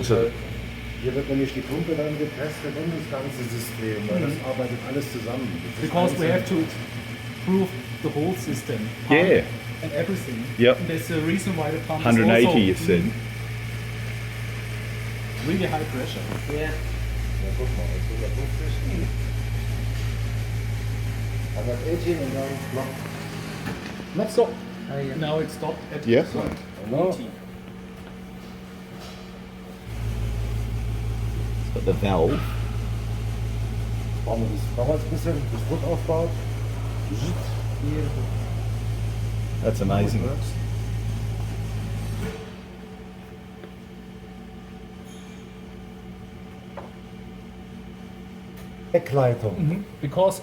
Hier wird nämlich die Pumpe dann getestet und das ganze System, weil das arbeitet alles zusammen. Because we have to prove the whole system. Yeah. And everything. Yep. And that's the reason why the pump 180 is also you said. really high pressure. Ja, guck mal, also 150. 180 and now block. Not stop. Now it's stopped at Yeah. 80. But the valve. Bauen wir das damals ein bisschen, das Druck aufbaut. That's amazing. Heckleitung. Because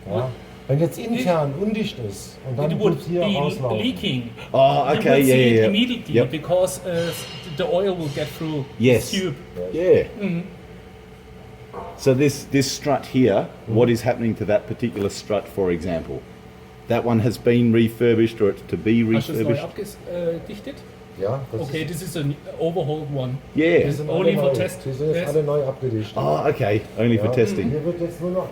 Ja. Wenn jetzt intern undicht ist und dann it would wird hier be rauslaufen. leaking. Oh, You okay, would see yeah, it yeah. immediately Yep. because the oil will get through Yes. the tube. Yeah. So this strut here, what is happening to that particular strut, for example? That one has been refurbished or it's to be Hast du das neu refurbished? abgedichtet? Ja, das Okay, ist, this is an overhauled one. Yeah. die sind only alle for neu. test. Die sind jetzt Yes. alle neu abgedichtet. Oh, okay. Only for Ja. testing. Hier wird jetzt nur noch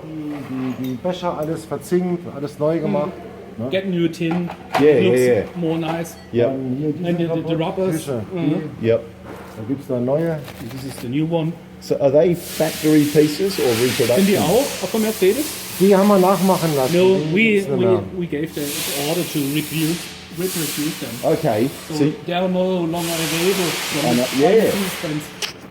die Becher, alles verzinkt, alles neu gemacht. Ne? Get new tin. Yeah, looks yeah, more nice. Yep. Dann hier diese And the kaputt, rubbers. Küche. Yep. Da gibt es da neue. This is the new one. So are they factory pieces or reproduction? Sind die auch von Mercedes? Die haben wir nachmachen lassen. No, Die we, gibt's nicht mehr. we gave the order to reproduce them. Okay. So So they are no longer available from I know, yeah. Mercedes-Benz.